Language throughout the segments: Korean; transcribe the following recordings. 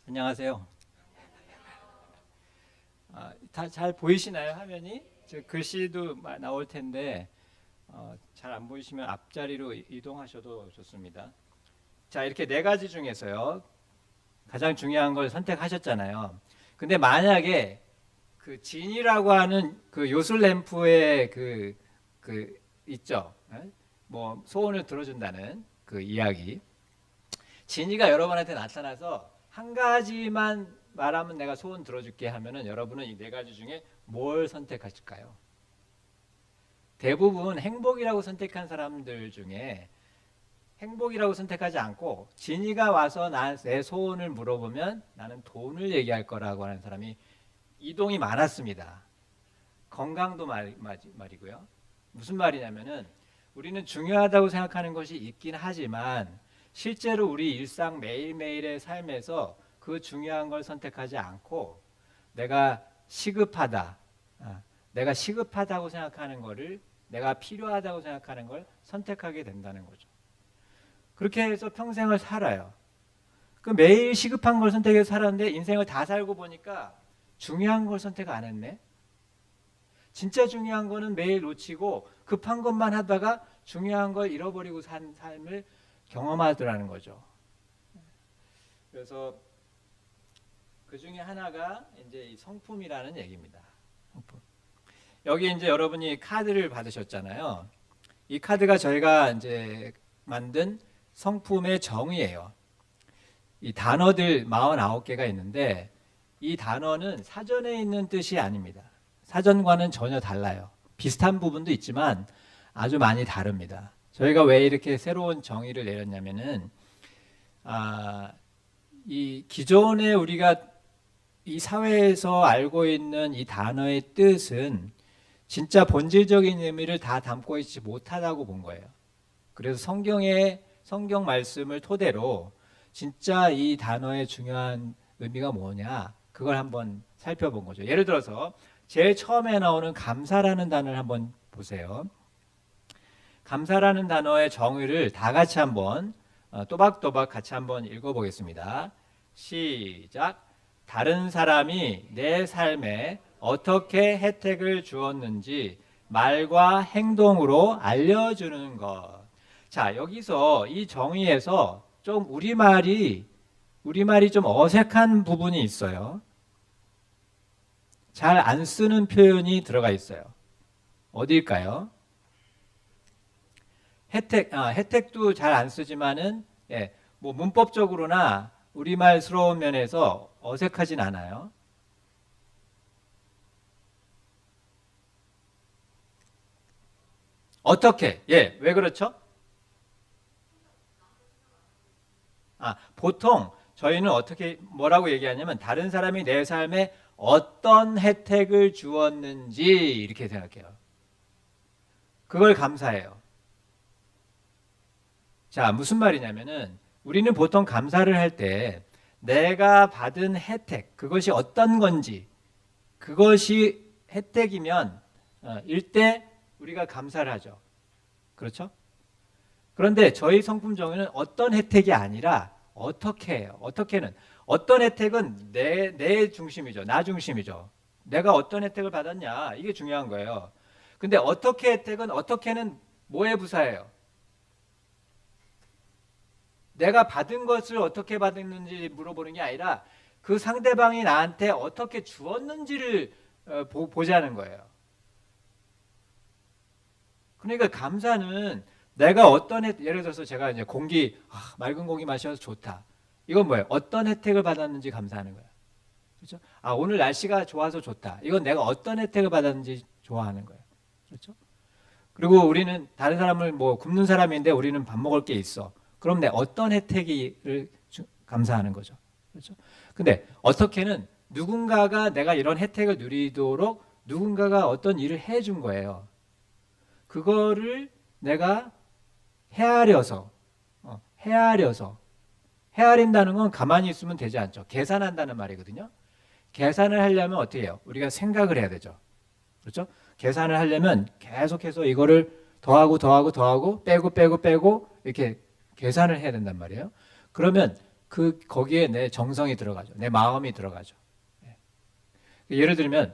안녕하세요. 다 잘 보이시나요? 화면이? 저 글씨도 나올 텐데 잘 안 보이시면 앞자리로 이동하셔도 좋습니다. 자, 이렇게 네 가지 중에서요. 가장 중요한 걸 선택하셨잖아요. 근데 만약에 그 진이라고 하는 그 요술 램프의 그 있죠? 예? 뭐 소원을 들어준다는 그 이야기. 진이가 여러분한테 나타나서 한 가지만 말하면 내가 소원 들어줄게 하면은 여러분은 이 네 가지 중에 뭘 선택하실까요? 대부분 행복이라고 선택한 사람들 중에 행복이라고 선택하지 않고 진이가 와서 내 소원을 물어보면 나는 돈을 얘기할 거라고 하는 사람이 이동이 많았습니다. 건강도 말이고요. 무슨 말이냐면은 우리는 중요하다고 생각하는 것이 있긴 하지만 실제로 우리 일상 매일매일의 삶에서 그 중요한 걸 선택하지 않고 내가 시급하다, 내가 시급하다고 생각하는 거를 내가 필요하다고 생각하는 걸 선택하게 된다는 거죠. 그렇게 해서 평생을 살아요. 그 매일 시급한 걸 선택해서 살았는데 인생을 다 살고 보니까 중요한 걸 선택 안 했네. 진짜 중요한 거는 매일 놓치고 급한 것만 하다가 중요한 걸 잃어버리고 산 삶을 경험하더라는 거죠. 그래서 그 중에 하나가 이제 이 성품이라는 얘기입니다. 성품. 여기 이제 여러분이 카드를 받으셨잖아요. 이 카드가 저희가 이제 만든 성품의 정의예요. 이 단어들 49개가 있는데 이 단어는 사전에 있는 뜻이 아닙니다. 사전과는 전혀 달라요. 비슷한 부분도 있지만 아주 많이 다릅니다. 저희가 왜 이렇게 새로운 정의를 내렸냐면은 이 기존에 우리가 이 사회에서 알고 있는 이 단어의 뜻은 진짜 본질적인 의미를 다 담고 있지 못하다고 본 거예요. 그래서 성경 말씀을 토대로 진짜 이 단어의 중요한 의미가 뭐냐 그걸 한번 살펴본 거죠. 예를 들어서 제일 처음에 나오는 감사라는 단어를 한번 보세요. 감사라는 단어의 정의를 다 같이 한번 또박또박 같이 한번 읽어보겠습니다. 시작. 다른 사람이 내 삶에 어떻게 혜택을 주었는지 말과 행동으로 알려주는 것. 자, 여기서 이 정의에서 좀 우리말이 좀 어색한 부분이 있어요. 잘 안 쓰는 표현이 들어가 있어요. 어디일까요? 혜택도 잘 안 쓰지만은 뭐 문법적으로나 우리말스러운 면에서 어색하진 않아요. 어떻게? 왜 그렇죠? 보통 저희는 어떻게 뭐라고 얘기하냐면 다른 사람이 내 삶에 어떤 혜택을 주었는지 이렇게 생각해요. 그걸 감사해요. 자, 무슨 말이냐면은 우리는 보통 감사를 할 때 내가 받은 혜택, 그것이 어떤 건지, 그것이 혜택이면 일대 우리가 감사를 하죠. 그렇죠? 그런데 저희 성품 정의는 어떤 혜택이 아니라 어떻게 해요. 어떻게는 어떤 혜택은 내 중심이죠. 나 중심이죠. 내가 어떤 혜택을 받았냐 이게 중요한 거예요. 근데 어떻게 혜택은 어떻게는 뭐에 부사해요? 내가 받은 것을 어떻게 받았는지 물어보는 게 아니라 그 상대방이 나한테 어떻게 주었는지를 보자는 거예요. 그러니까 감사는 내가 어떤 예를 들어서 제가 이제 맑은 공기 마셔서 좋다. 이건 뭐예요? 어떤 혜택을 받았는지 감사하는 거예요. 그렇죠? 오늘 날씨가 좋아서 좋다. 이건 내가 어떤 혜택을 받았는지 좋아하는 거예요. 그렇죠? 그리고 우리는 다른 사람을 뭐 굶는 사람인데 우리는 밥 먹을 게 있어. 그럼 내 어떤 혜택을 감사하는 거죠. 그렇죠? 근데 어떻게는 누군가가 내가 이런 혜택을 누리도록 누군가가 어떤 일을 해준 거예요. 그거를 내가 헤아려서 헤아려서 헤아린다는 건 가만히 있으면 되지 않죠. 계산한다는 말이거든요. 계산을 하려면 어떻게 해요? 우리가 생각을 해야 되죠. 그렇죠? 계산을 하려면 계속해서 이거를 더하고 더하고 더하고 빼고 빼고 빼고 이렇게 계산을 해야 된단 말이에요. 그러면 거기에 내 정성이 들어가죠. 내 마음이 들어가죠. 예를 들면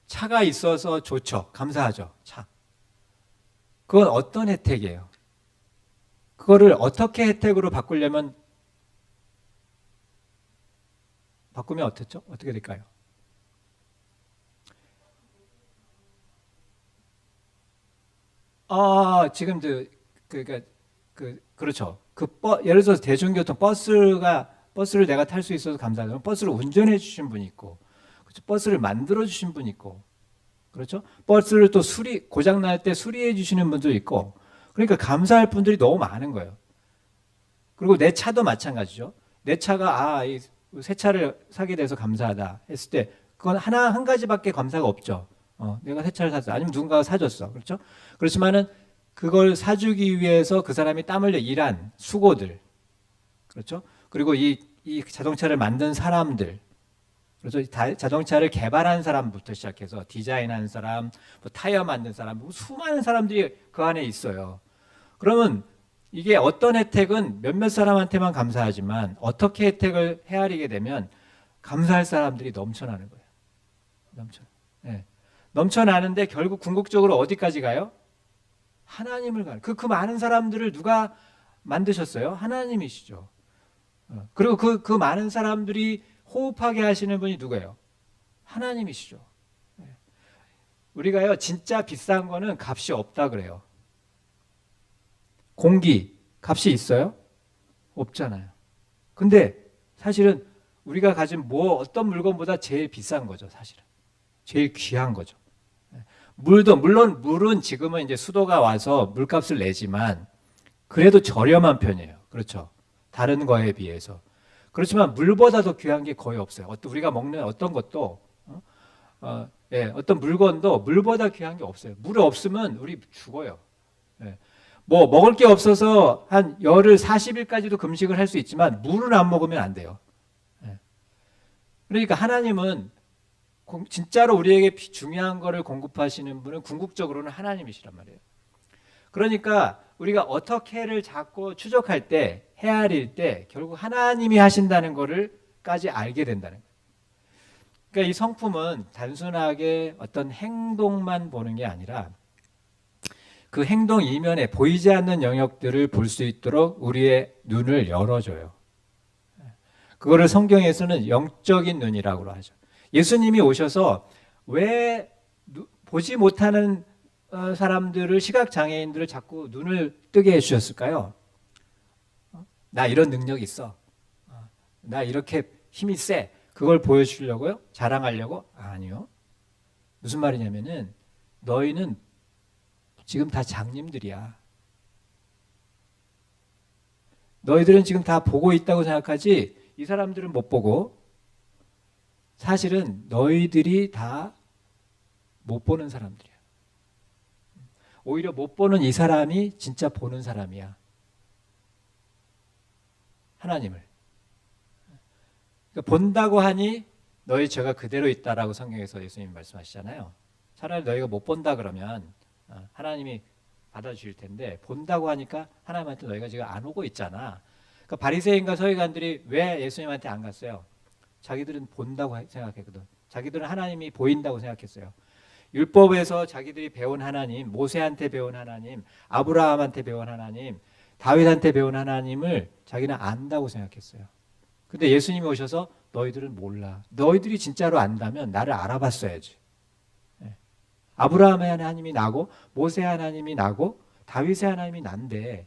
차가 있어서 좋죠. 감사하죠. 차. 그건 어떤 혜택이에요? 그거를 어떻게 혜택으로 바꾸면 어떻죠? 어떻게 될까요? 지금 그렇죠. 예를 들어서 대중교통 버스를 내가 탈 수 있어서 감사하죠. 버스를 운전해 주신 분이 있고, 그렇죠? 버스를 만들어 주신 분이 있고, 그렇죠? 버스를 또 고장 날 때 수리해 주시는 분도 있고, 그러니까 감사할 분들이 너무 많은 거예요. 그리고 내 차도 마찬가지죠. 내 차가 이 새 차를 사게 돼서 감사하다 했을 때 그건 한 가지밖에 감사가 없죠. 내가 새 차를 샀어. 아니면 누군가가 사줬어. 그렇죠? 그렇지만은 그걸 사주기 위해서 그 사람이 땀 흘려 일한 수고들, 그렇죠? 그리고 이 자동차를 만든 사람들, 그렇죠? 자동차를 개발한 사람부터 시작해서 디자인한 사람, 뭐 타이어 만든 사람, 뭐 수많은 사람들이 그 안에 있어요. 그러면 이게 어떤 혜택은 몇몇 사람한테만 감사하지만 어떻게 혜택을 헤아리게 되면 감사할 사람들이 넘쳐나는 거예요. 네. 넘쳐나는데 결국 궁극적으로 어디까지 가요? 하나님을 가요. 그 많은 사람들을 누가 만드셨어요? 하나님이시죠. 그리고 그 많은 사람들이 호흡하게 하시는 분이 누구예요? 하나님이시죠. 네. 우리가요, 진짜 비싼 거는 값이 없다 그래요. 공기, 값이 있어요? 없잖아요. 근데 사실은 우리가 가진 어떤 물건보다 제일 비싼 거죠, 사실은. 제일 귀한 거죠. 물론 물은 지금은 이제 수도가 와서 물값을 내지만 그래도 저렴한 편이에요. 그렇죠. 다른 거에 비해서. 그렇지만 물보다 더 귀한 게 거의 없어요. 우리가 먹는 어떤 것도, 어떤 물건도 물보다 귀한 게 없어요. 물 없으면 우리 죽어요. 예. 뭐 먹을 게 없어서 한 열흘 40일까지도 금식을 할 수 있지만 물은 안 먹으면 안 돼요. 예. 그러니까 하나님은 진짜로 우리에게 중요한 거를 공급하시는 분은 궁극적으로는 하나님이시란 말이에요. 그러니까 우리가 어떻게를 자꾸 추적할 때, 헤아릴 때 결국 하나님이 하신다는 거를까지 알게 된다는 거예요. 그러니까 이 성품은 단순하게 어떤 행동만 보는 게 아니라 그 행동 이면에 보이지 않는 영역들을 볼 수 있도록 우리의 눈을 열어줘요. 그거를 성경에서는 영적인 눈이라고 하죠. 예수님이 오셔서 왜 보지 못하는 사람들을, 시각장애인들을 자꾸 눈을 뜨게 해주셨을까요? 나 이런 능력이 있어. 나 이렇게 힘이 세. 그걸 보여주려고요? 자랑하려고? 아니요. 무슨 말이냐면은 너희는 지금 다 장님들이야. 너희들은 지금 다 보고 있다고 생각하지 이 사람들은 못 보고 사실은 너희들이 다 못 보는 사람들이야. 오히려 못 보는 이 사람이 진짜 보는 사람이야. 하나님을. 그러니까 본다고 하니 너희 죄가 그대로 있다라고 성경에서 예수님 말씀하시잖아요. 차라리 너희가 못 본다 그러면 하나님이 받아주실 텐데 본다고 하니까 하나님한테 너희가 지금 안 오고 있잖아. 그러니까 바리새인과 서기관들이 왜 예수님한테 안 갔어요? 자기들은 본다고 생각했거든. 자기들은 하나님이 보인다고 생각했어요. 율법에서 자기들이 배운 하나님, 모세한테 배운 하나님, 아브라함한테 배운 하나님, 다윗한테 배운 하나님을 자기는 안다고 생각했어요. 근데 예수님이 오셔서 너희들은 몰라. 너희들이 진짜로 안다면 나를 알아봤어야지. 아브라함의 하나님이 나고 모세 하나님이 나고 다윗의 하나님이 난데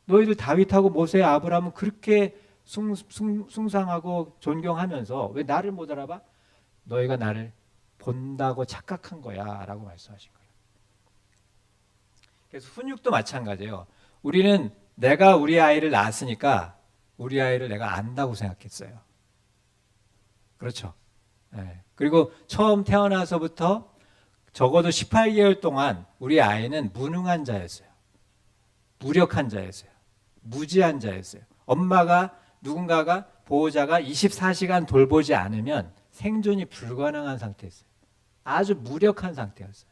너희들 다윗하고 모세, 아브라함은 그렇게 숭상하고 존경하면서 왜 나를 못 알아봐? 너희가 나를 본다고 착각한 거야 라고 말씀하신 거예요. 그래서 훈육도 마찬가지예요. 우리는 내가 우리 아이를 낳았으니까 우리 아이를 내가 안다고 생각했어요. 그렇죠. 네. 그리고 처음 태어나서부터 적어도 18개월 동안 우리 아이는 무능한 자였어요. 무력한 자였어요. 무지한 자였어요. 누군가가 보호자가 24시간 돌보지 않으면 생존이 불가능한 상태였어요. 아주 무력한 상태였어요.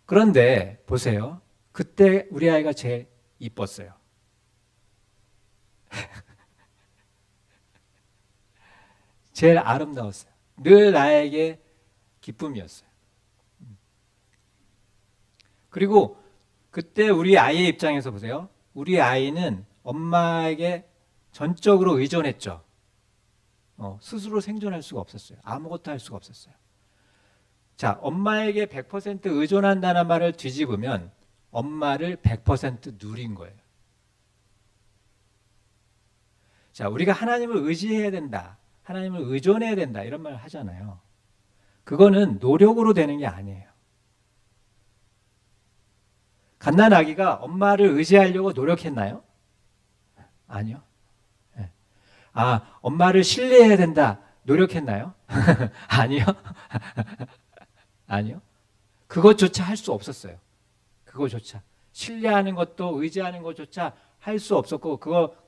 그런데 보세요. 그때 우리 아이가 제일 이뻤어요. 제일 아름다웠어요. 늘 나에게 기쁨이었어요. 그리고 그때 우리 아이의 입장에서 보세요. 우리 아이는 엄마에게 전적으로 의존했죠. 스스로 생존할 수가 없었어요. 아무것도 할 수가 없었어요. 자, 엄마에게 100% 의존한다는 말을 뒤집으면 엄마를 100% 누린 거예요. 자, 우리가 하나님을 의지해야 된다. 하나님을 의존해야 된다. 이런 말 하잖아요. 그거는 노력으로 되는 게 아니에요. 갓난아기가 엄마를 의지하려고 노력했나요? 아니요. 네. 아, 엄마를 신뢰해야 된다. 노력했나요? 아니요. 아니요. 그것조차 할 수 없었어요. 그것조차. 신뢰하는 것도 의지하는 것조차 할 수 없었고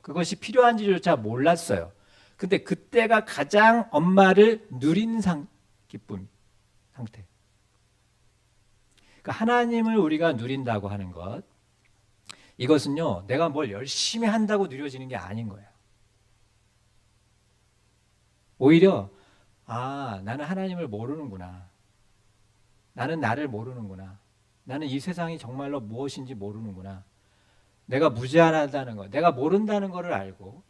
그것이 필요한지조차 몰랐어요. 근데 그때가 가장 엄마를 누린 기쁨 상태. 그러니까 하나님을 우리가 누린다고 하는 것, 이것은요, 내가 뭘 열심히 한다고 누려지는 게 아닌 거예요. 오히려 나는 하나님을 모르는구나. 나는 나를 모르는구나. 나는 이 세상이 정말로 무엇인지 모르는구나. 내가 무제한하다는 것, 내가 모른다는 것을 알고,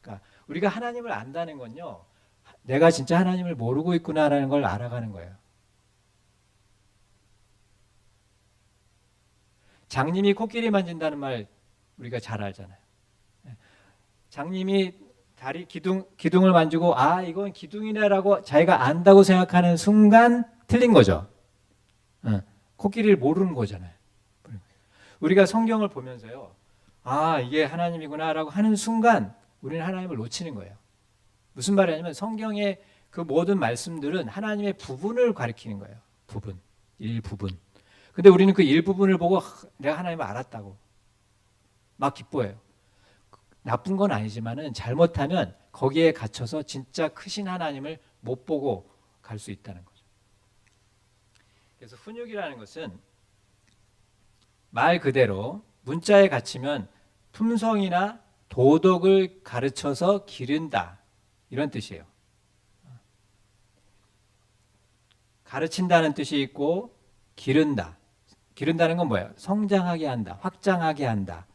그러니까 우리가 하나님을 안다는 건요, 내가 진짜 하나님을 모르고 있구나라는 걸 알아가는 거예요. 장님이 코끼리 만진다는 말 우리가 잘 알잖아요. 장님이 다리 기둥을 만지고 이건 기둥이네라고 자기가 안다고 생각하는 순간 틀린 거죠. 코끼리를 모르는 거잖아요. 우리가 성경을 보면서요, 이게 하나님이구나라고 하는 순간 우리는 하나님을 놓치는 거예요. 무슨 말이냐면 성경의 그 모든 말씀들은 하나님의 부분을 가리키는 거예요. 부분, 일부분. 근데 우리는 그 일부분을 보고 내가 하나님을 알았다고 막 기뻐해요. 나쁜 건 아니지만은 잘못하면 거기에 갇혀서 진짜 크신 하나님을 못 보고 갈 수 있다는 거죠. 그래서 훈육이라는 것은 말 그대로 문자에 갇히면 품성이나 도덕을 가르쳐서 기른다, 이런 뜻이에요. 가르친다는 뜻이 있고 기른다는 건 뭐예요? 성장하게 한다, 확장하게 한다,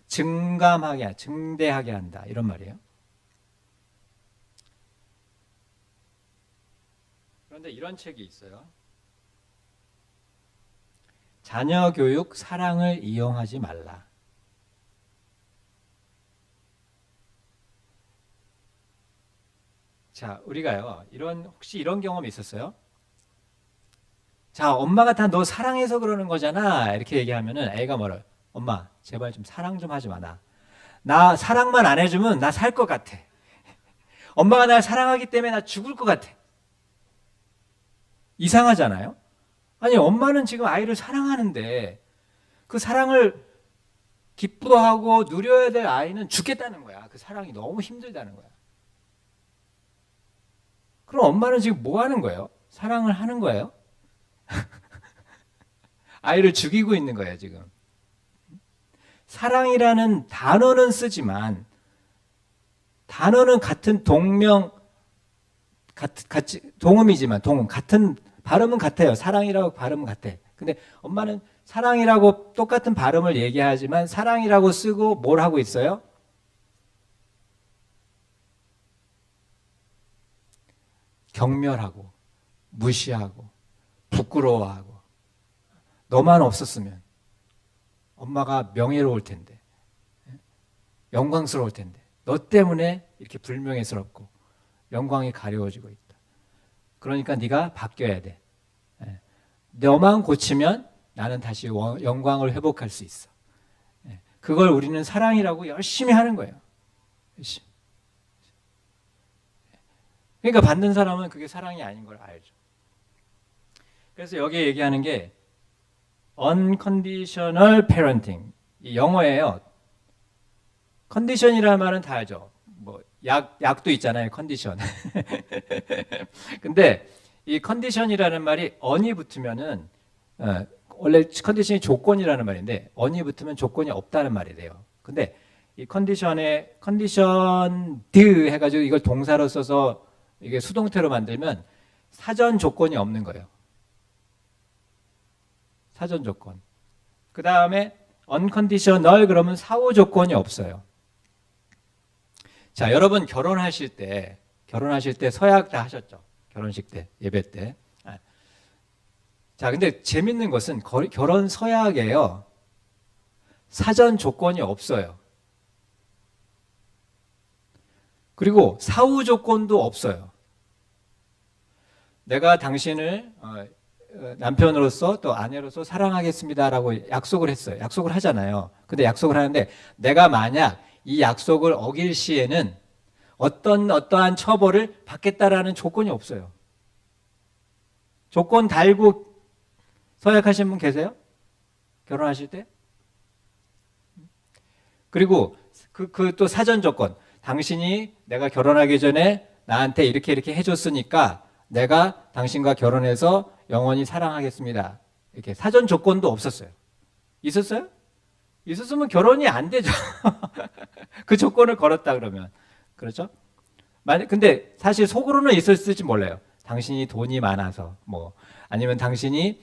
증감하게, 증대하게 한다, 이런 말이에요. 그런데 이런 책이 있어요. 자녀 교육 사랑을 이용하지 말라. 자, 우리가요, 혹시 이런 경험이 있었어요? 자, 엄마가 다 너 사랑해서 그러는 거잖아, 이렇게 얘기하면은 애가 뭐래요? 엄마, 제발 좀 사랑 좀 하지 마. 나 사랑만 안 해주면 나 살 것 같아. 엄마가 날 사랑하기 때문에 나 죽을 것 같아. 이상하잖아요? 아니, 엄마는 지금 아이를 사랑하는데 그 사랑을 기뻐하고 누려야 될 아이는 죽겠다는 거야. 그 사랑이 너무 힘들다는 거야. 그럼 엄마는 지금 뭐 하는 거예요? 사랑을 하는 거예요? 아이를 죽이고 있는 거예요, 지금. 사랑이라는 단어는 쓰지만 단어는 같은 동음이지만 같은 발음은 같아요. 사랑이라고 발음은 같아. 근데 엄마는 사랑이라고 똑같은 발음을 얘기하지만 사랑이라고 쓰고 뭘 하고 있어요? 경멸하고 무시하고 부끄러워하고, 너만 없었으면 엄마가 명예로울 텐데, 영광스러울 텐데, 너 때문에 이렇게 불명예스럽고 영광이 가려워지고 있다. 그러니까 네가 바뀌어야 돼. 너만 고치면 나는 다시 영광을 회복할 수 있어. 그걸 우리는 사랑이라고 열심히 하는 거예요. 열심히. 그러니까 받는 사람은 그게 사랑이 아닌 걸 알죠. 그래서 여기에 얘기하는 게 unconditional parenting, 이 영어예요. 컨디션이라는 말은 다 알죠. 뭐 약도 있잖아요, 컨디션. 근데 이 컨디션이라는 말이 on이 붙으면은 원래 컨디션이 조건이라는 말인데 on이 붙으면 조건이 없다는 말이 돼요. 근데 이 컨디션에 컨디션드 해가지고 이걸 동사로 써서 이게 수동태로 만들면 사전 조건이 없는 거예요. 사전 조건. 그 다음에 unconditional 그러면 사후 조건이 없어요. 자, 여러분 결혼하실 때 서약 다 하셨죠? 결혼식 때, 예배 때. 자, 근데 재밌는 것은 결혼 서약에요. 사전 조건이 없어요. 그리고 사후 조건도 없어요. 내가 당신을 남편으로서 또 아내로서 사랑하겠습니다라고 약속을 했어요. 약속을 하잖아요. 근데 약속을 하는데 내가 만약 이 약속을 어길 시에는 어떠한 처벌을 받겠다라는 조건이 없어요. 조건 달고 서약하신 분 계세요? 결혼하실 때? 그리고 그 또 사전 조건. 당신이 내가 결혼하기 전에 나한테 이렇게 해줬으니까 내가 당신과 결혼해서 영원히 사랑하겠습니다. 이렇게 사전 조건도 없었어요. 있었어요? 있었으면 결혼이 안 되죠. 그 조건을 걸었다 그러면. 그렇죠? 근데 사실 속으로는 있었을지 몰라요. 당신이 돈이 많아서 뭐 아니면 당신이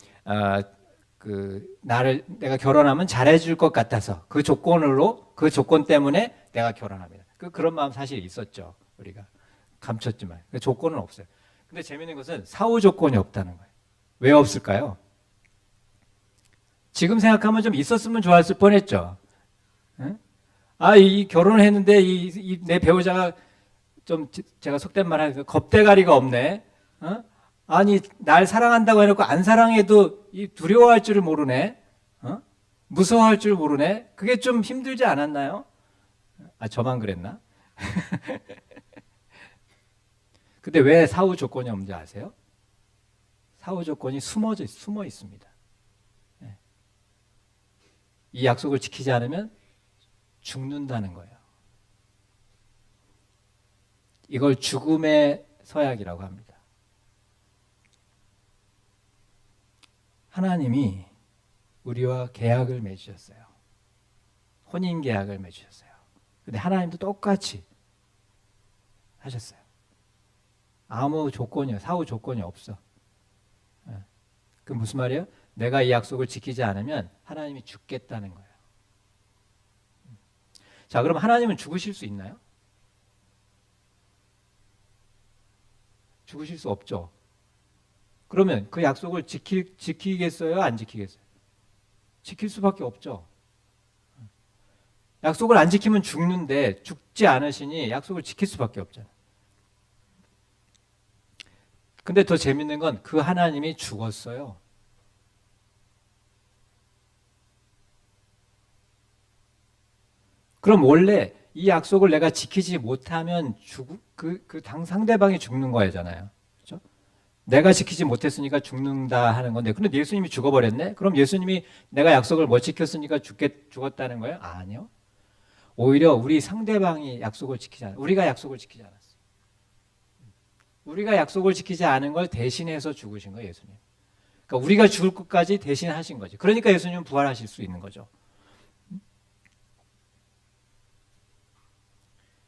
내가 결혼하면 잘해줄 것 같아서 그 조건 때문에 내가 결혼합니다. 그런 마음 사실 있었죠. 우리가 감췄지만 그 조건은 없어요. 근데 재밌는 것은 사후 조건이 없다는 거예요. 왜 없을까요? 지금 생각하면 좀 있었으면 좋았을 뻔했죠. 응? 이 결혼을 했는데 내 배우자가 좀 제가 속된 말 하니까 겁대가리가 없네. 어? 아니 날 사랑한다고 해놓고 안 사랑해도 두려워할 줄을 모르네. 무서워할 줄 모르네. 그게 좀 힘들지 않았나요? 저만 그랬나? 근데 왜 사후 조건이 없는지 아세요? 사후 조건이 숨어 있습니다. 이 약속을 지키지 않으면 죽는다는 거예요. 이걸 죽음의 서약이라고 합니다. 하나님이 우리와 계약을 맺으셨어요. 혼인 계약을 맺으셨어요. 근데 하나님도 똑같이 하셨어요. 아무 조건이요, 사후 조건이 없어. 그 무슨 말이에요? 내가 이 약속을 지키지 않으면 하나님이 죽겠다는 거예요. 자, 그럼 하나님은 죽으실 수 있나요? 죽으실 수 없죠. 그러면 그 약속을 지키겠어요? 안 지키겠어요? 지킬 수밖에 없죠. 약속을 안 지키면 죽는데 죽지 않으시니 약속을 지킬 수밖에 없잖아요. 근데 더 재밌는 건 그 하나님이 죽었어요. 그럼 원래 이 약속을 내가 지키지 못하면 상대방이 죽는 거잖아요. 그렇죠? 내가 지키지 못했으니까 죽는다 하는 건데, 근데 예수님이 죽어버렸네? 그럼 예수님이 내가 약속을 못 지켰으니까 죽었다는 거예요? 아니요. 오히려 우리 상대방이 약속을 지키지 않았어요. 우리가 약속을 지키지 않았어요. 우리가 약속을 지키지 않은 걸 대신해서 죽으신 거예요, 예수님. 그러니까 우리가 죽을 것까지 대신하신 거죠. 그러니까 예수님은 부활하실 수 있는 거죠.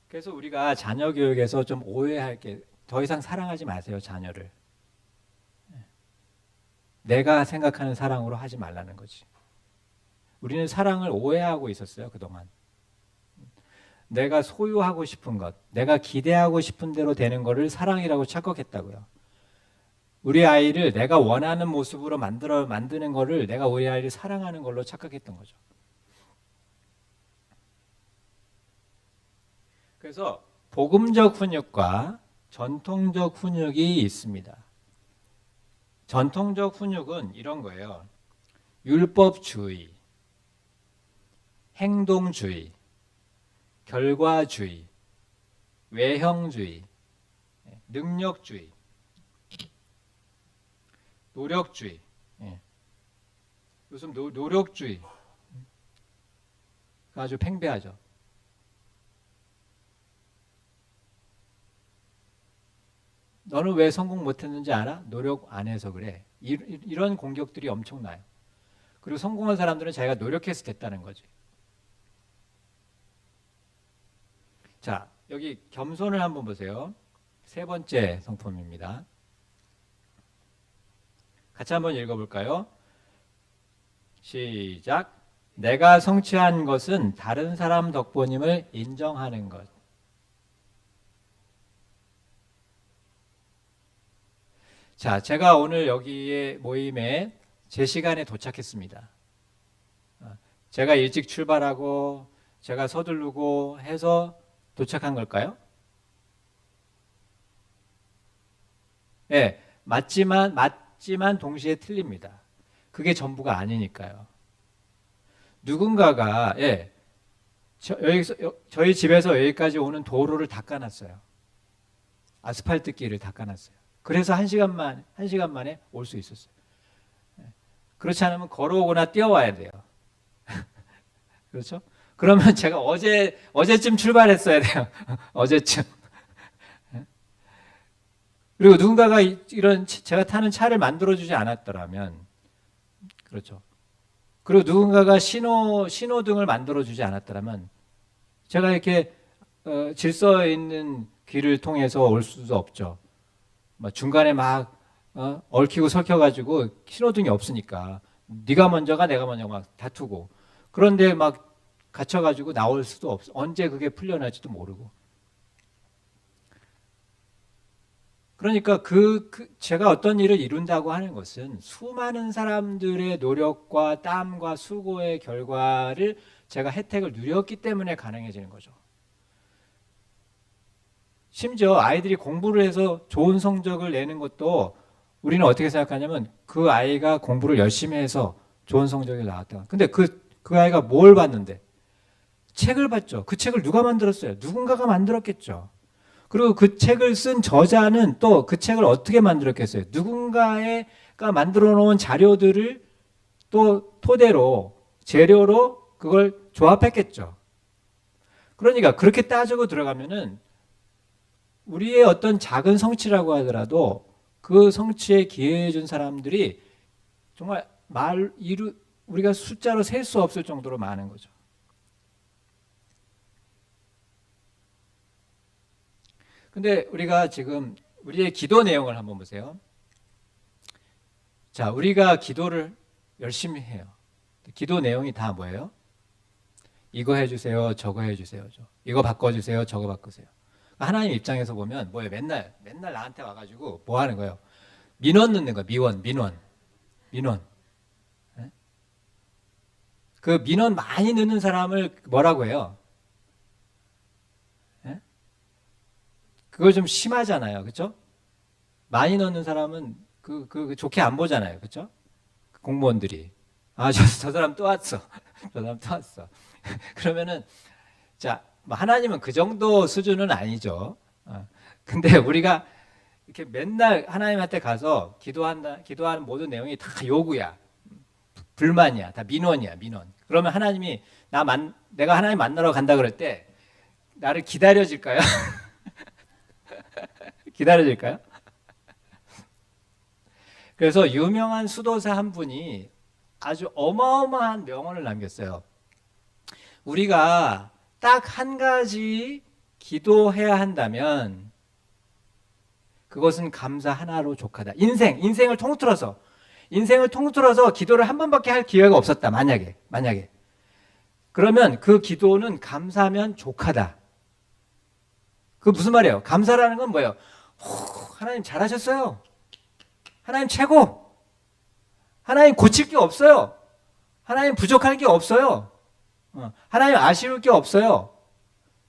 그래서 우리가 자녀 교육에서 좀 오해할 게, 더 이상 사랑하지 마세요, 자녀를. 내가 생각하는 사랑으로 하지 말라는 거지. 우리는 사랑을 오해하고 있었어요, 그동안. 내가 소유하고 싶은 것, 내가 기대하고 싶은 대로 되는 거를 사랑이라고 착각했다고요. 우리 아이를 내가 원하는 모습으로 만드는 거를 내가 우리 아이를 사랑하는 걸로 착각했던 거죠. 그래서 복음적 훈육과 전통적 훈육이 있습니다. 전통적 훈육은 이런 거예요. 율법주의, 행동주의, 결과주의, 외형주의, 능력주의, 노력주의. 요즘 노력주의가 아주 팽배하죠. 너는 왜 성공 못했는지 알아? 노력 안 해서 그래. 이런 공격들이 엄청나요. 그리고 성공한 사람들은 자기가 노력해서 됐다는 거지. 자, 여기 겸손을 한번 보세요. 세 번째 성품입니다. 같이 한번 읽어볼까요? 시작. 내가 성취한 것은 다른 사람 덕분임을 인정하는 것. 자, 제가 오늘 여기에 모임에 제 시간에 도착했습니다. 제가 일찍 출발하고 제가 서두르고 해서 도착한 걸까요? 네, 맞지만 동시에 틀립니다. 그게 전부가 아니니까요. 누군가가 저희 집에서 여기까지 오는 도로를 닦아놨어요. 아스팔트 길을 닦아놨어요. 그래서 한 시간 만에 올 수 있었어요. 그렇지 않으면 걸어오거나 뛰어와야 돼요. 그렇죠? 그러면 제가 어제쯤 출발했어야 돼요. 어제쯤. 그리고 누군가가 이런 제가 타는 차를 만들어주지 않았더라면, 그렇죠. 그리고 누군가가 신호등을 만들어주지 않았더라면, 제가 이렇게 질서 있는 길을 통해서 올 수도 없죠. 중간에 막 얽히고 설켜가지고 신호등이 없으니까 네가 먼저 가 내가 먼저 막 다투고 그런데 막 갇혀가지고 나올 수도 없어. 언제 그게 풀려날지도 모르고. 그러니까 제가 어떤 일을 이룬다고 하는 것은 수많은 사람들의 노력과 땀과 수고의 결과를 제가 혜택을 누렸기 때문에 가능해지는 거죠. 심지어 아이들이 공부를 해서 좋은 성적을 내는 것도 우리는 어떻게 생각하냐면 그 아이가 공부를 열심히 해서 좋은 성적이 나왔다. 근데 그 아이가 뭘 봤는데? 책을 봤죠. 그 책을 누가 만들었어요? 누군가가 만들었겠죠. 그리고 그 책을 쓴 저자는 또 그 책을 어떻게 만들었겠어요? 누군가가 만들어 놓은 자료들을 또 토대로, 재료로 그걸 조합했겠죠. 그러니까 그렇게 따지고 들어가면은 우리의 어떤 작은 성취라고 하더라도 그 성취에 기여해 준 사람들이 정말 우리가 숫자로 셀 수 없을 정도로 많은 거죠. 근데 우리가 지금 우리의 기도 내용을 한번 보세요. 자, 우리가 기도를 열심히 해요. 기도 내용이 다 뭐예요? 이거 해주세요, 저거 해주세요, 이거 바꿔주세요, 저거 바꾸세요. 하나님 입장에서 보면 뭐예요? 맨날 나한테 와가지고 뭐 하는 거예요? 민원 넣는 거예요. 민원. 네? 그 민원 많이 넣는 사람을 뭐라고 해요? 네? 그거 좀 심하잖아요, 그렇죠? 많이 넣는 사람은 그 좋게 안 보잖아요, 그렇죠? 공무원들이 저 사람 또 왔어, 저 사람 또 왔어. 그러면은 자, 하나님은 그 정도 수준은 아니죠. 근데 우리가 이렇게 맨날 하나님한테 가서 기도하는 모든 내용이 다 요구야, 불만이야, 다 민원이야, 민원. 그러면 하나님이 내가 하나님 만나러 간다 그럴 때 나를 기다려질까요? 기다려질까요? 그래서 유명한 수도사 한 분이 아주 어마어마한 명언을 남겼어요. 우리가 딱 한 가지 기도해야 한다면 그것은 감사 하나로 족하다. 인생을 통틀어서 기도를 한 번밖에 할 기회가 없었다. 만약에 그러면 그 기도는 감사하면 족하다. 그 무슨 말이에요? 감사라는 건 뭐예요? 하나님 잘하셨어요. 하나님 최고. 하나님 고칠 게 없어요. 하나님 부족할 게 없어요. 하나님 아쉬울 게 없어요.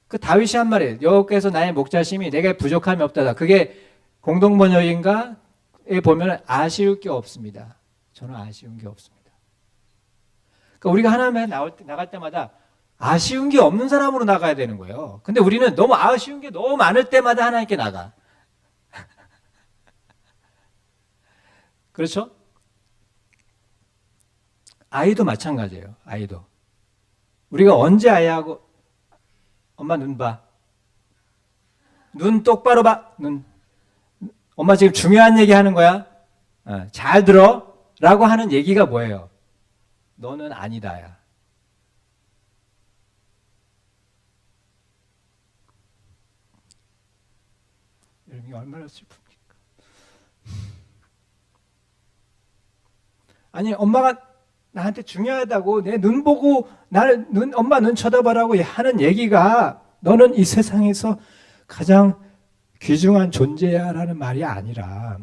그 다윗이 한 말이에요. 여호와께서 나의 목자심이 내게 부족함이 없다다. 그게 공동번역인가에 보면 아쉬울 게 없습니다. 저는 아쉬운 게 없습니다. 그러니까 우리가 하나님에 나갈 때마다 아쉬운 게 없는 사람으로 나가야 되는 거예요. 근데 우리는 너무 아쉬운 게 너무 많을 때마다 하나님께 나가. 그렇죠? 아이도 마찬가지예요. 아이도. 우리가 언제 아이하고 엄마 눈 봐. 눈 똑바로 봐. 엄마 지금 중요한 얘기 하는 거야. 잘 들어. 라고 하는 얘기가 뭐예요? 너는 아니다야. 이게 얼마나 슬픕니까? 아니 엄마가 나한테 중요하다고 내 눈 보고 나를 엄마 눈 쳐다보라고 하는 얘기가 너는 이 세상에서 가장 귀중한 존재야라는 말이 아니라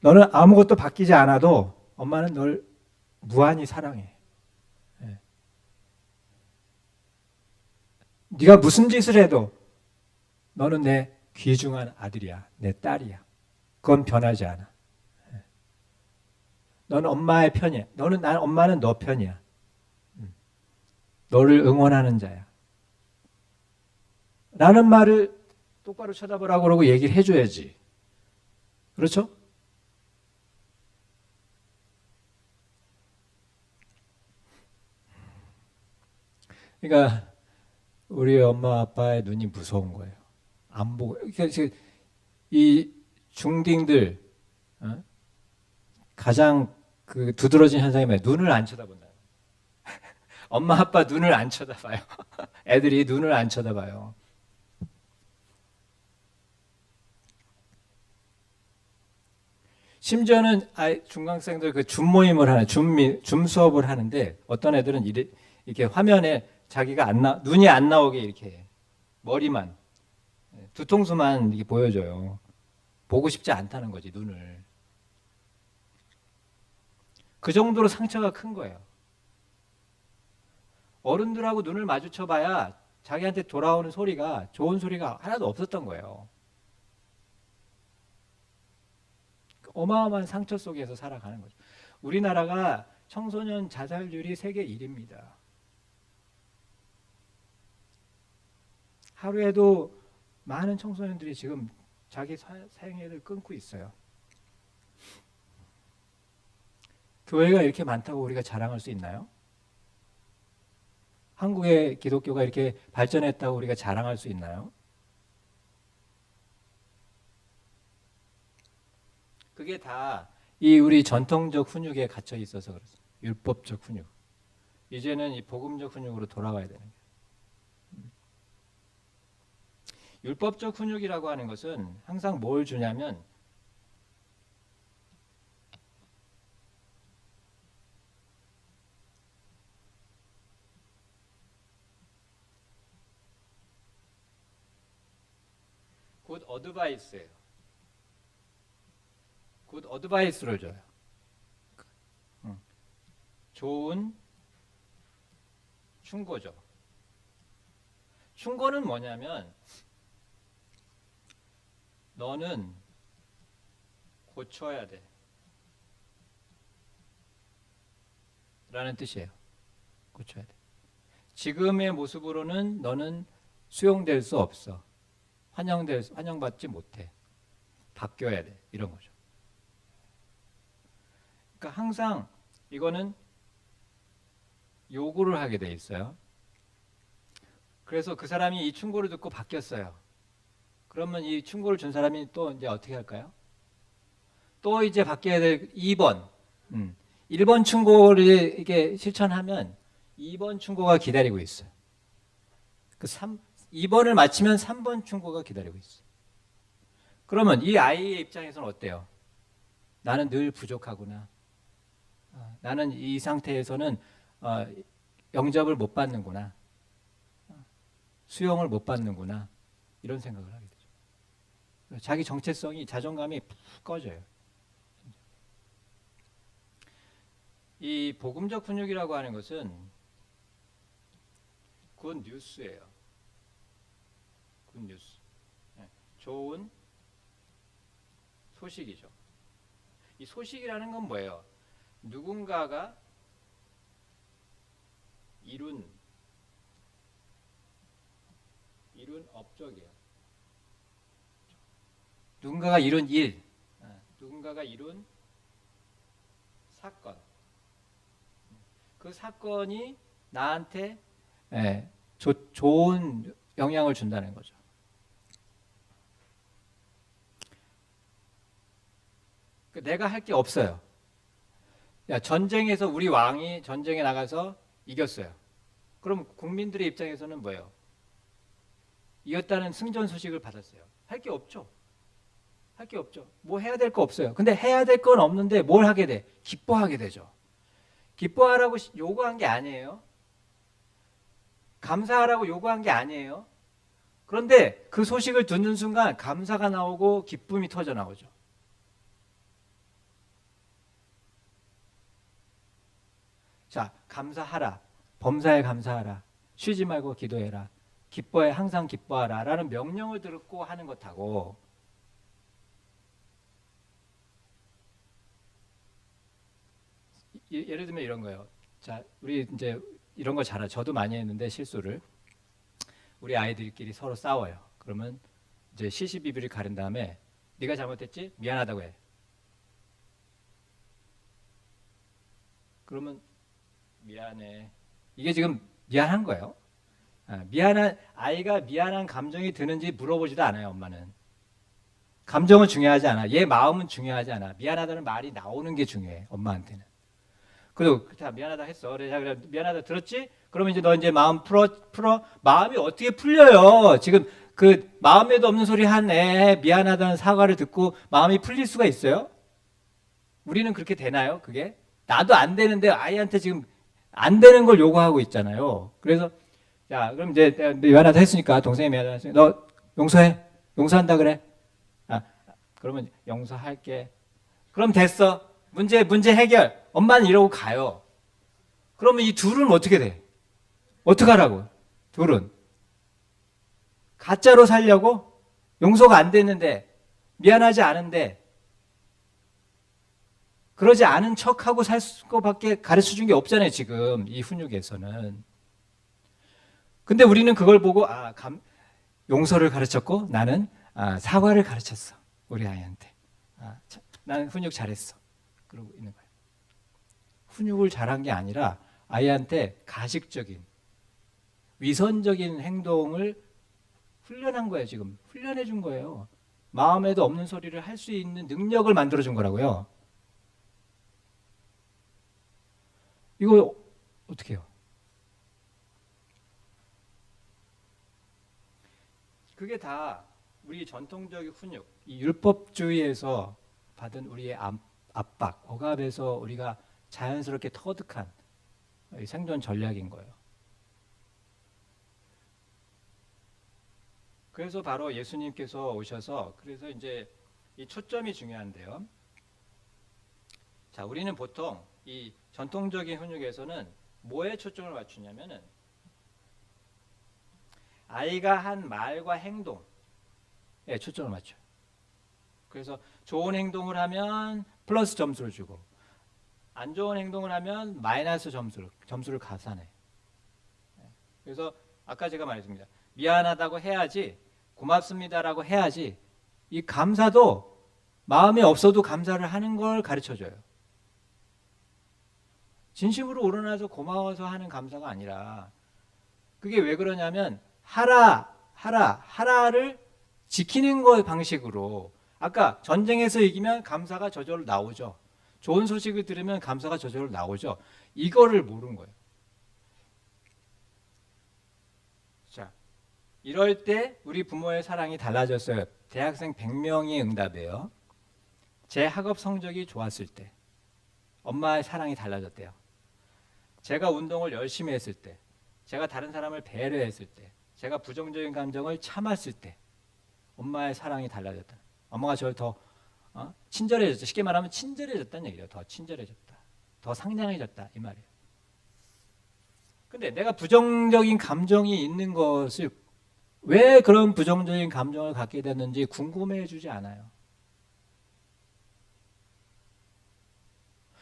너는 아무것도 바뀌지 않아도 엄마는 널 무한히 사랑해. 예. 네가 무슨 짓을 해도 너는 내 귀중한 아들이야. 내 딸이야. 그건 변하지 않아. 예. 너는 엄마의 편이야. 엄마는 너 편이야. 너를 응원하는 자야. 라는 말을 똑바로 쳐다보라고 그러고 얘기를 해줘야지. 그렇죠? 그러니까 우리 엄마 아빠의 눈이 무서운 거예요. 안 보고. 그러니까 이 중딩들 가장 그 두드러진 현상이 뭐예요? 눈을 안 쳐다본다. 엄마 아빠 눈을 안 쳐다봐요. 애들이 눈을 안 쳐다봐요. 심지어는 중학생들 그 줌 모임을 하는 줌 수업을 하는데 어떤 애들은 이렇게 화면에 자기가 눈이 안 나오게 이렇게 머리만 뒤통수만 이렇게 보여줘요. 보고 싶지 않다는 거지 눈을. 그 정도로 상처가 큰 거예요. 어른들하고 눈을 마주쳐봐야 자기한테 돌아오는 소리가 좋은 소리가 하나도 없었던 거예요. 어마어마한 상처 속에서 살아가는 거죠. 우리나라가 청소년 자살률이 세계 1위입니다. 하루에도 많은 청소년들이 지금 자기 생애를 끊고 있어요. 교회가 이렇게 많다고 우리가 자랑할 수 있나요? 한국의 기독교가 이렇게 발전했다고 우리가 자랑할 수 있나요? 그게 다 이 우리 전통적 훈육에 갇혀 있어서 그렇습니다. 율법적 훈육. 이제는 이 복음적 훈육으로 돌아가야 되는 거예요. 율법적 훈육이라고 하는 것은 항상 뭘 주냐면 굿 어드바이스예요. 굿 어드바이스를 줘요. 좋은 충고죠. 충고는 뭐냐면 너는 고쳐야 돼 라는 뜻이에요. 고쳐야 돼. 지금의 모습으로는 너는 수용될 수 없어. 환영받지 못해. 바뀌어야 돼. 이런 거죠. 그러니까 항상 이거는 요구를 하게 돼 있어요. 그래서 그 사람이 이 충고를 듣고 바뀌었어요. 그러면 이 충고를 준 사람이 또 이제 어떻게 할까요? 또 이제 바뀌어야 될 2번. 1번 충고를 이게 실천하면 2번 충고가 기다리고 있어요. 그 2번을 마치면 3번 충고가 기다리고 있어요. 그러면 이 아이의 입장에서는 어때요? 나는 늘 부족하구나. 나는 이 상태에서는 영접을 못 받는구나. 수용을 못 받는구나. 이런 생각을 하게 되죠. 자기 정체성이, 자존감이 푹 꺼져요. 이 복음적 훈육이라고 하는 것은 굿 뉴스예요. 굿 뉴스. 좋은 소식이죠. 이 소식이라는 건 뭐예요? 누군가가 이룬 업적이에요. 누군가가 이룬 일, 누군가가 이룬 사건. 그 사건이 나한테 좋은 영향을 준다는 거죠. 내가 할 게 없어요. 전쟁에서 우리 왕이 전쟁에 나가서 이겼어요. 그럼 국민들의 입장에서는 뭐예요? 이겼다는 승전 소식을 받았어요. 할 게 없죠. 할 게 없죠. 뭐 해야 될 거 없어요. 근데 해야 될 건 없는데 뭘 하게 돼? 기뻐하게 되죠. 기뻐하라고 요구한 게 아니에요. 감사하라고 요구한 게 아니에요. 그런데 그 소식을 듣는 순간 감사가 나오고 기쁨이 터져 나오죠. 자, 감사하라. 범사에 감사하라. 쉬지 말고 기도해라. 기뻐해 항상 기뻐하라 라는 명령을 듣고 하는 것하고, 예를 들면 이런 거예요. 자, 우리 이제 이런 거 잘하. 저도 많이 했는데 실수를. 우리 아이들끼리 서로 싸워요. 그러면 이제 시시비비를 가른 다음에 네가 잘못했지? 미안하다고 해. 그러면 미안해. 이게 지금 미안한 거예요. 미안한 아이가 미안한 감정이 드는지 물어보지도 않아요. 엄마는. 감정은 중요하지 않아. 얘 마음은 중요하지 않아. 미안하다는 말이 나오는 게 중요해. 엄마한테는. 그리고 자 미안하다 했어. 그래, 자, 그래 미안하다 들었지? 그러면 이제 너 이제 마음 풀어. 마음이 어떻게 풀려요? 지금 그 마음에도 없는 소리 한 애 미안하다는 사과를 듣고 마음이 풀릴 수가 있어요? 우리는 그렇게 되나요? 그게 나도 안 되는데 아이한테 지금 안 되는 걸 요구하고 있잖아요. 그래서 자 그럼 이제 미안하다 했으니까 동생이 미안하다 했으니까 너 용서해. 용서한다 그래. 그러면 용서할게. 그럼 됐어. 문제 해결. 엄마는 이러고 가요. 그러면 이 둘은 어떻게 돼? 어떡하라고? 둘은 가짜로 살려고? 용서가 안 됐는데 미안하지 않은데 그러지 않은 척하고 살 수밖에 가르쳐 준 게 없잖아요. 지금 이 훈육에서는. 근데 우리는 그걸 보고 용서를 가르쳤고 나는 사과를 가르쳤어. 우리 아이한테. 나는 훈육 잘했어. 그러고 있는 거예요. 훈육을 잘한 게 아니라 아이한테 가식적인 위선적인 행동을 훈련한 거예요. 지금 훈련해 준 거예요. 마음에도 없는 소리를 할 수 있는 능력을 만들어 준 거라고요. 이거 어떻게 해요? 그게 다 우리 전통적인 훈육, 이 율법주의에서 받은 우리의 압박, 억압에서 우리가 자연스럽게 터득한 생존 전략인 거예요. 그래서 바로 예수님께서 오셔서 그래서 이제 이 초점이 중요한데요. 자, 우리는 보통 이 전통적인 훈육에서는 뭐에 초점을 맞추냐면은 아이가 한 말과 행동에 초점을 맞춰요. 그래서 좋은 행동을 하면 플러스 점수를 주고 안 좋은 행동을 하면 마이너스 점수를 가산해. 그래서 아까 제가 말했습니다. 미안하다고 해야지, 고맙습니다라고 해야지. 이 감사도 마음이 없어도 감사를 하는 걸 가르쳐줘요. 진심으로 우러나서 고마워서 하는 감사가 아니라 그게 왜 그러냐면 하라를 지키는 거 방식으로 아까 전쟁에서 이기면 감사가 저절로 나오죠. 좋은 소식을 들으면 감사가 저절로 나오죠. 이거를 모르는 거예요. 자, 이럴 때 우리 부모의 사랑이 달라졌어요. 대학생 100명이 응답해요. 제 학업 성적이 좋았을 때 엄마의 사랑이 달라졌대요. 제가 운동을 열심히 했을 때, 제가 다른 사람을 배려했을 때, 제가 부정적인 감정을 참았을 때 엄마의 사랑이 달라졌다. 엄마가 저를 더 친절해졌다. 쉽게 말하면 친절해졌다는 얘기예요. 더 친절해졌다. 더 상냥해졌다. 이 말이에요. 근데 내가 부정적인 감정이 있는 것을 왜 그런 부정적인 감정을 갖게 됐는지 궁금해 주지 않아요.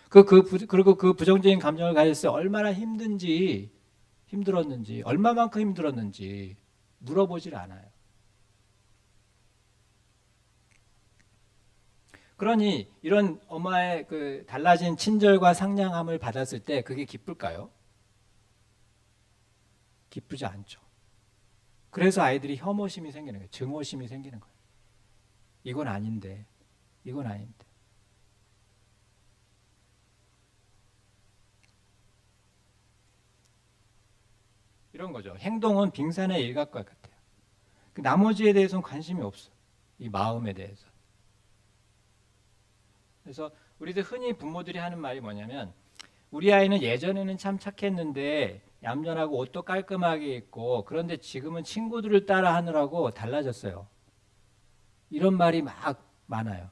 그리고 그 부정적인 감정을 가졌을 때 얼마나 힘들었는지, 얼마만큼 힘들었는지 물어보질 않아요. 그러니 이런 엄마의 그 달라진 친절과 상냥함을 받았을 때 그게 기쁠까요? 기쁘지 않죠. 그래서 아이들이 혐오심이 생기는 거예요. 증오심이 생기는 거예요. 이건 아닌데. 이런 거죠. 행동은 빙산의 일각과 같아요. 그 나머지에 대해서는 관심이 없어. 이 마음에 대해서. 그래서 우리들 흔히 부모들이 하는 말이 뭐냐면 우리 아이는 예전에는 참 착했는데 얌전하고 옷도 깔끔하게 입고 그런데 지금은 친구들을 따라 하느라고 달라졌어요. 이런 말이 막 많아요.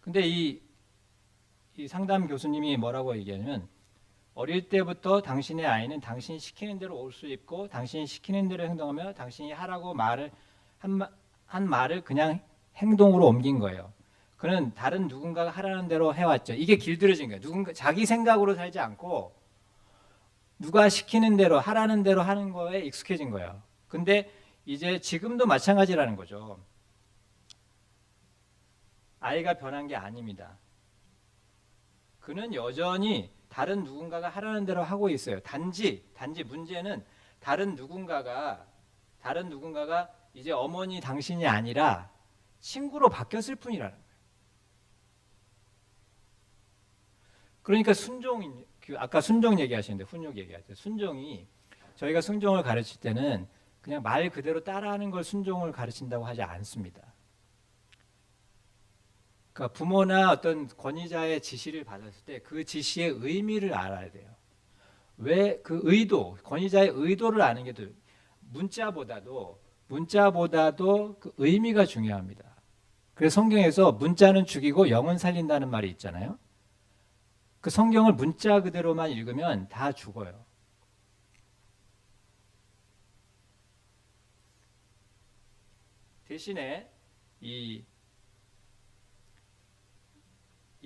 근데 이 상담 교수님이 뭐라고 얘기하냐면 어릴 때부터 당신의 아이는 당신이 시키는 대로 옷을 입고 당신이 시키는 대로 행동하며 당신이 하라고 한 말을 그냥 행동으로 옮긴 거예요. 그는 다른 누군가가 하라는 대로 해왔죠. 이게 길들여진 거예요. 누군가 자기 생각으로 살지 않고 누가 시키는 대로 하라는 대로 하는 거에 익숙해진 거예요. 근데 이제 지금도 마찬가지라는 거죠. 아이가 변한 게 아닙니다. 그는 여전히 다른 누군가가 하라는 대로 하고 있어요. 단지 문제는 다른 누군가가 이제 어머니 당신이 아니라 친구로 바뀌었을 뿐이라는 거예요. 그러니까 아까 순종 얘기하시는데 훈육 얘기하죠. 순종이 저희가 순종을 가르칠 때는 그냥 말 그대로 따라하는 걸 순종을 가르친다고 하지 않습니다. 그러니까 부모나 어떤 권위자의 지시를 받았을 때 그 지시의 의미를 알아야 돼요. 왜 그 권위자의 의도를 아는 게 더 문자보다도 그 의미가 중요합니다. 그래서 성경에서 문자는 죽이고 영은 살린다는 말이 있잖아요. 그 성경을 문자 그대로만 읽으면 다 죽어요. 대신에 이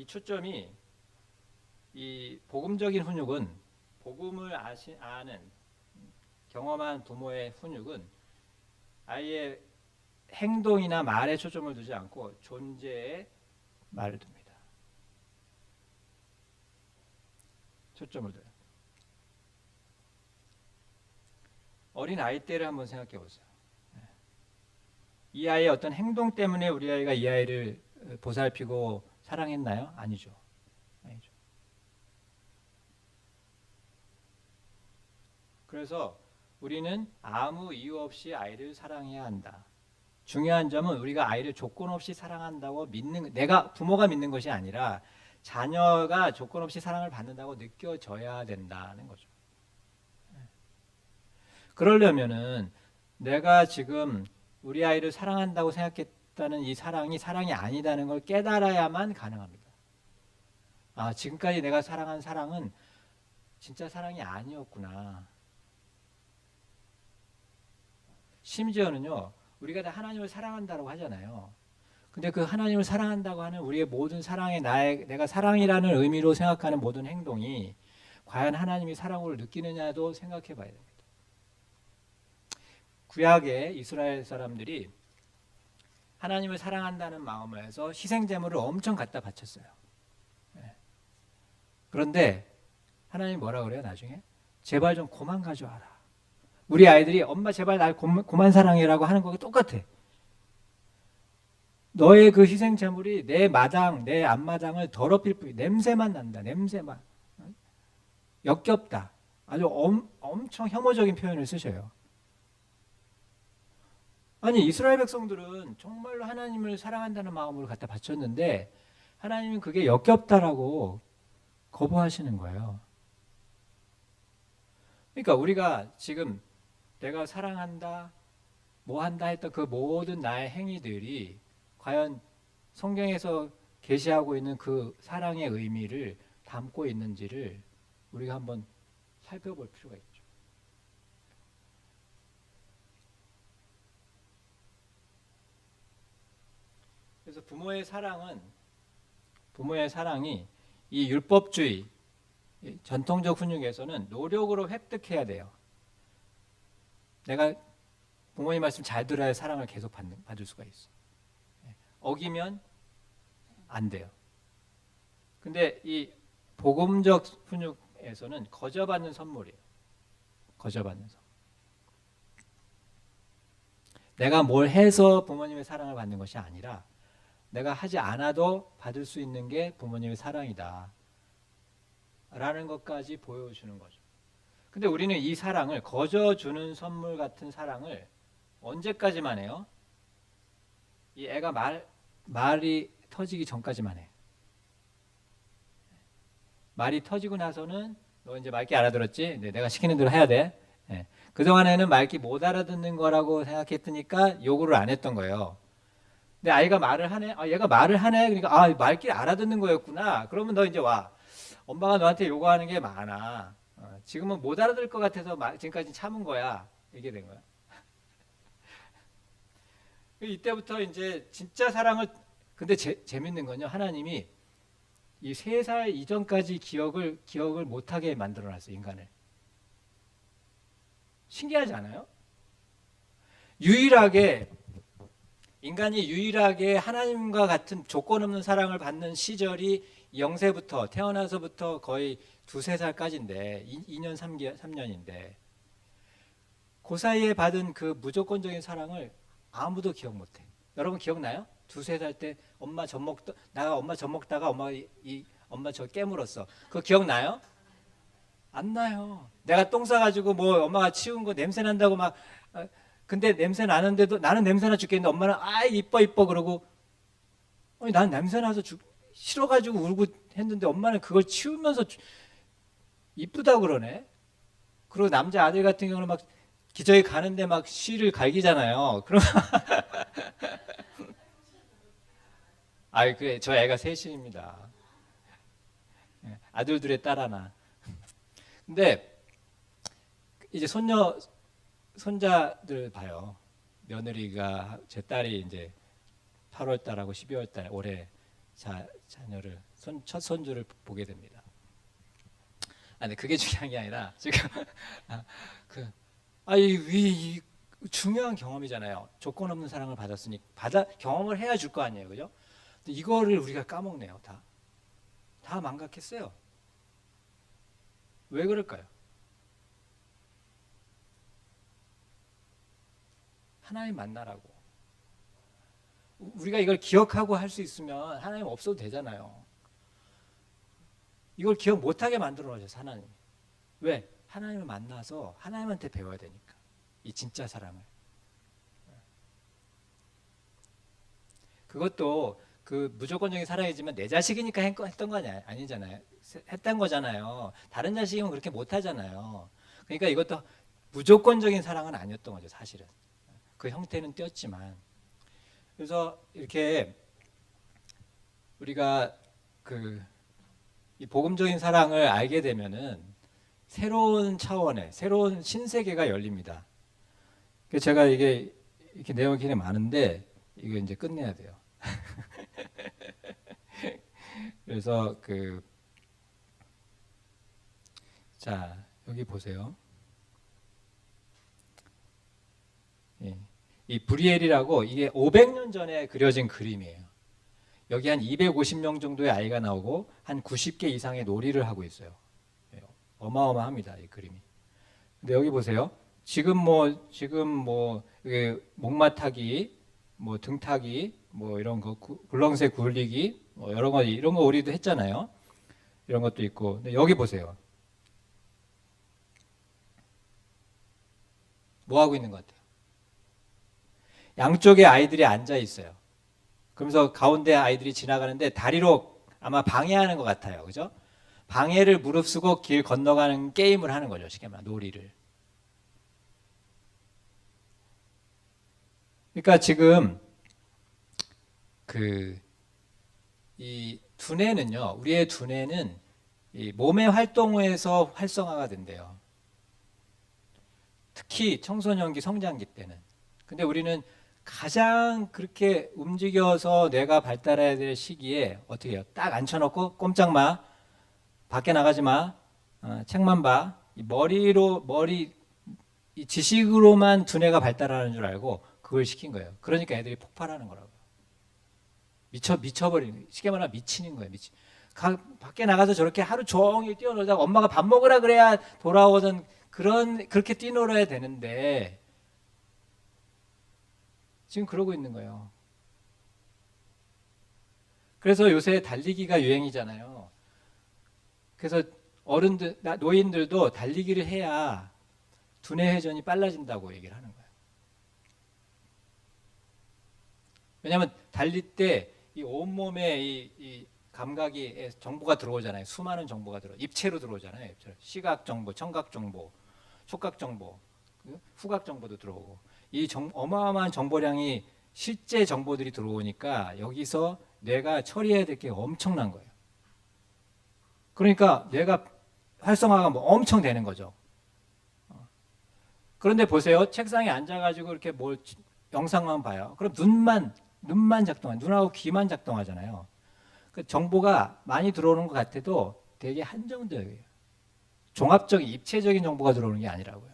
초점이 이 복음적인 훈육은 복음을 아는 경험한 부모의 훈육은 아이의 행동이나 말에 초점을 두지 않고 존재에 말을 둡니다. 초점을 둬요. 어린 아이 때를 한번 생각해 보세요. 이 아이의 어떤 행동 때문에 우리 아이가 이 아이를 보살피고 사랑했나요? 아니죠. 그래서 우리는 아무 이유 없이 아이를 사랑해야 한다. 중요한 점은 우리가 아이를 조건 없이 사랑한다고 내가 부모가 믿는 것이 아니라 자녀가 조건 없이 사랑을 받는다고 느껴져야 된다는 거죠. 그러려면은 내가 지금 우리 아이를 사랑한다고 생각했다는 이 사랑이 아니다는 걸 깨달아야만 가능합니다. 지금까지 내가 사랑한 사랑은 진짜 사랑이 아니었구나. 심지어는요, 우리가 다 하나님을 사랑한다고 하잖아요. 근데 그 하나님을 사랑한다고 하는 우리의 모든 사랑에 내가 사랑이라는 의미로 생각하는 모든 행동이 과연 하나님이 사랑으로 느끼느냐도 생각해 봐야 됩니다. 구약의 이스라엘 사람들이 하나님을 사랑한다는 마음을 해서 희생제물을 엄청 갖다 바쳤어요. 그런데 하나님이 뭐라 그래요 나중에? 제발 좀 그만 가져와라. 우리 아이들이 엄마 제발 날 그만 사랑해라고 하는 거가 똑같아. 너의 그 희생제물이 내 앞마당을 더럽힐 뿐 냄새만 난다. 냄새만. 역겹다. 아주 엄청 혐오적인 표현을 쓰셔요. 아니 이스라엘 백성들은 정말로 하나님을 사랑한다는 마음으로 갖다 바쳤는데 하나님은 그게 역겹다라고 거부하시는 거예요. 그러니까 우리가 지금 내가 사랑한다, 뭐 한다 했던 그 모든 나의 행위들이 과연 성경에서 계시하고 있는 그 사랑의 의미를 담고 있는지를 우리가 한번 살펴볼 필요가 있죠. 그래서 부모의 사랑이 이 율법주의 전통적 훈육에서는 노력으로 획득해야 돼요. 내가 부모님 말씀 잘 들어야 사랑을 계속 받을 수가 있어. 어기면 안 돼요. 근데 이 복음적 훈육에서는 거저받는 선물이에요. 거저받는 선물. 내가 뭘 해서 부모님의 사랑을 받는 것이 아니라 내가 하지 않아도 받을 수 있는 게 부모님의 사랑이다. 라는 것까지 보여주는 거죠. 근데 우리는 이 사랑을 거저 주는 선물 같은 사랑을 언제까지만 해요? 이 애가 말이 터지기 전까지만 해. 말이 터지고 나서는 너 이제 말귀 알아들었지? 네, 내가 시키는 대로 해야 돼. 네. 그동안에는 말귀 못 알아듣는 거라고 생각했으니까 요구를 안 했던 거예요. 근데 아이가 말을 하네? 아, 얘가 말을 하네? 그러니까, 아, 말귀 알아듣는 거였구나. 그러면 너 이제 와. 엄마가 너한테 요구하는 게 많아. 지금은 못 알아들 것 같아서 지금까지 참은 거야. 이게 된 거야. 이때부터 이제 진짜 사랑을, 근데 재밌는 건요. 하나님이 이 3살 이전까지 기억을 못하게 만들어놨어요, 인간을. 신기하지 않아요? 인간이 유일하게 하나님과 같은 조건 없는 사랑을 받는 시절이 영세부터, 태어나서부터 거의 2~3살까지인데, 2년, 3년인데, 그 사이에 받은 그 무조건적인 사랑을 아무도 기억 못해. 여러분 기억나요? 2~3살 때 내가 엄마 젖 먹다가 엄마 저 깨물었어. 그거 기억나요? 안 나요. 내가 똥 싸가지고 뭐 엄마가 치운 거 냄새 난다고 막, 근데 냄새 나는데도 나는 냄새 나 죽겠는데 엄마는 아 이뻐 그러고, 아니 난 냄새 나서 싫어가지고 울고 했는데 엄마는 그걸 치우면서 이쁘다고 그러네. 그리고 남자 아들 같은 경우는 막 기저귀 가는데 막 쉬를 갈기잖아요. 그럼 아이 그래 저 애가 셋입니다. 아들들의 딸 하나. 근데 이제 손자들 봐요. 며느리가 제 딸이 이제 8월 달하고 12월 달 올해 자녀를 첫 손주를 보게 됩니다. 근데 그게 중요한 게 아니라 지금 이 중요한 경험이잖아요. 조건 없는 사랑을 받았으니 경험을 해야 줄 거 아니에요, 그죠? 근데 이거를 우리가 까먹네요, 다 망각했어요. 왜 그럴까요? 하나님 만나라고. 우리가 이걸 기억하고 할 수 있으면 하나님 없어도 되잖아요. 이걸 기억 못하게 만들어 놓으셨어요, 하나님. 왜? 하나님을 만나서 하나님한테 배워야 되니까. 이 진짜 사랑을. 그것도 그 무조건적인 사랑이지만 내 자식이니까 했던 거 아니잖아요. 했던 거잖아요. 다른 자식이면 그렇게 못 하잖아요. 그러니까 이것도 무조건적인 사랑은 아니었던 거죠, 사실은. 그 형태는 띄었지만. 그래서 이렇게 우리가 이 복음적인 사랑을 알게 되면은 새로운 차원의 새로운 신세계가 열립니다. 그래서 제가 이게 이렇게 내용이 굉장히 많은데 이거 이제 끝내야 돼요. 그래서 자 여기 보세요. 이 브리엘이라고 이게 500년 전에 그려진 그림이에요. 여기 한 250명 정도의 아이가 나오고 한 90개 이상의 놀이를 하고 있어요. 어마어마합니다, 이 그림이. 근데 여기 보세요. 지금 이게 목마 타기, 뭐 등 타기, 뭐 이런 거 굴렁쇠 굴리기, 뭐 여러 가지 이런 거 우리도 했잖아요. 이런 것도 있고. 근데 여기 보세요. 뭐 하고 있는 것 같아요? 양쪽에 아이들이 앉아 있어요. 그러면서 가운데 아이들이 지나가는데 다리로 아마 방해하는 것 같아요. 그죠? 방해를 무릅쓰고 길 건너가는 게임을 하는 거죠. 쉽게 말하면 놀이를. 그러니까 지금 이 두뇌는요. 우리의 두뇌는 이 몸의 활동에서 활성화가 된대요. 특히 청소년기 성장기 때는. 근데 우리는 가장 그렇게 움직여서 뇌가 발달해야 될 시기에 어떻게 해요? 딱 앉혀놓고 꼼짝 마, 밖에 나가지 마, 책만 봐. 이 지식으로만 두뇌가 발달하는 줄 알고 그걸 시킨 거예요. 그러니까 애들이 폭발하는 거라고요. 미쳐버리는, 쉽게 말하면 미치는 거예요. 밖에 나가서 저렇게 하루 종일 뛰어놀다가 엄마가 밥 먹으라 그래야 돌아오던 그렇게 뛰놀아야 되는데 지금 그러고 있는 거예요. 그래서 요새 달리기가 유행이잖아요. 그래서 노인들도 달리기를 해야 두뇌 회전이 빨라진다고 얘기를 하는 거예요. 왜냐하면 달릴 때 이 온몸에 이 감각이 정보가 들어오잖아요. 수많은 정보가 입체로 들어오잖아요. 입체로. 시각 정보, 청각 정보, 촉각 정보, 후각 정보도 들어오고 이 어마어마한 정보량이 실제 정보들이 들어오니까 여기서 뇌가 처리해야 될 게 엄청난 거예요. 그러니까 뇌가 활성화가 뭐 엄청 되는 거죠. 그런데 보세요. 책상에 앉아가지고 이렇게 뭘 영상만 봐요. 그럼 눈만 작동하, 눈하고 귀만 작동하잖아요. 그 정보가 많이 들어오는 것 같아도 되게 한정적이에요. 종합적인 입체적인 정보가 들어오는 게 아니라고요.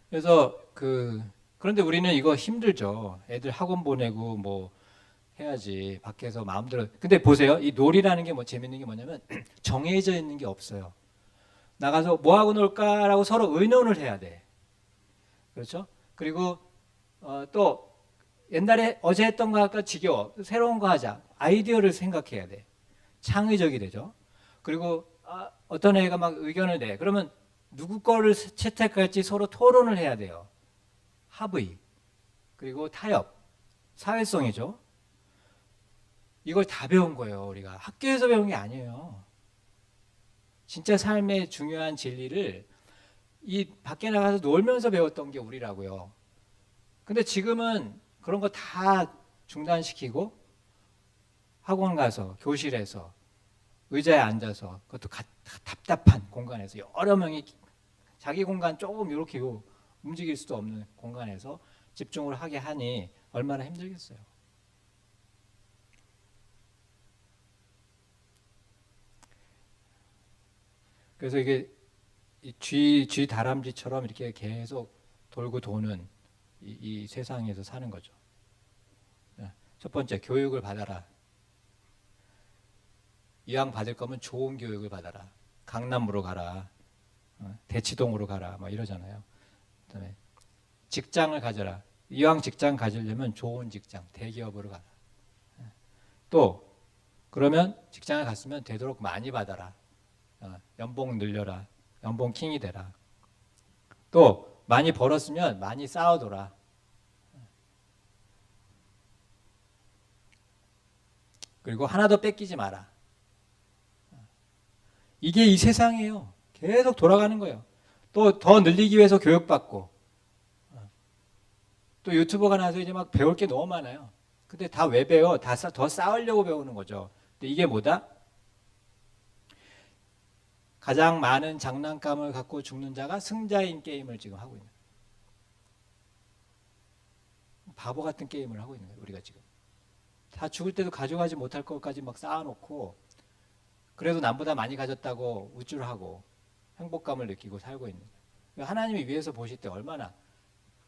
그래서 그런데 우리는 이거 힘들죠. 애들 학원 보내고 뭐 해야지 밖에서 마음대로. 근데 보세요. 이 놀이라는 게 뭐 재밌는 게 뭐냐면 정해져 있는 게 없어요. 나가서 뭐 하고 놀까라고 서로 의논을 해야 돼. 그렇죠? 그리고 또 옛날에 어제 했던 거 할까 지겨워. 새로운 거 하자. 아이디어를 생각해야 돼. 창의적이 되죠. 그리고 어떤 애가 막 의견을 내. 그러면 누구 거를 채택할지 서로 토론을 해야 돼요. 합의. 그리고 타협. 사회성이죠. 이걸 다 배운 거예요. 우리가 학교에서 배운 게 아니에요. 진짜 삶의 중요한 진리를 이 밖에 나가서 놀면서 배웠던 게 우리라고요. 근데 지금은 그런 거 다 중단시키고 학원 가서 교실에서 의자에 앉아서 그것도 답답한 공간에서 여러 명이 자기 공간 조금 이렇게 움직일 수도 없는 공간에서 집중을 하게 하니 얼마나 힘들겠어요. 그래서 이게 쥐 다람쥐처럼 이렇게 계속 돌고 도는 이 세상에서 사는 거죠. 첫 번째, 교육을 받아라. 이왕 받을 거면 좋은 교육을 받아라. 강남으로 가라. 대치동으로 가라. 뭐 이러잖아요. 그다음에 직장을 가져라. 이왕 직장 가지려면 좋은 직장, 대기업으로 가라. 또 그러면 직장을 갔으면 되도록 많이 받아라. 연봉 늘려라. 연봉 킹이 되라. 또 많이 벌었으면 많이 쌓아둬라. 그리고 하나도 뺏기지 마라. 이게 이 세상이에요. 계속 돌아가는 거예요. 또 더 늘리기 위해서 교육받고 또 유튜버가 나서 이제 막 배울 게 너무 많아요. 근데 다 왜 배워? 더 쌓으려고 배우는 거죠. 근데 이게 뭐다? 가장 많은 장난감을 갖고 죽는 자가 승자인 게임을 지금 하고 있는 거예요. 바보 같은 게임을 하고 있는 거예요. 우리가 지금. 다 죽을 때도 가져가지 못할 것까지 막 쌓아놓고 그래도 남보다 많이 가졌다고 우쭐하고 행복감을 느끼고 살고 있는 거예요. 하나님이 위에서 보실 때 얼마나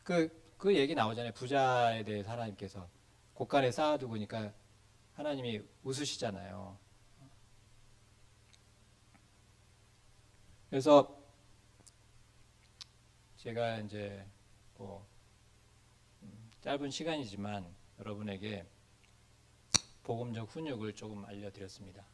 그 얘기 나오잖아요. 부자에 대해 하나님께서 곳간에 쌓아두고 니까 하나님이 웃으시잖아요. 그래서 제가 이제 뭐 짧은 시간이지만 여러분에게 복음적 훈육을 조금 알려드렸습니다.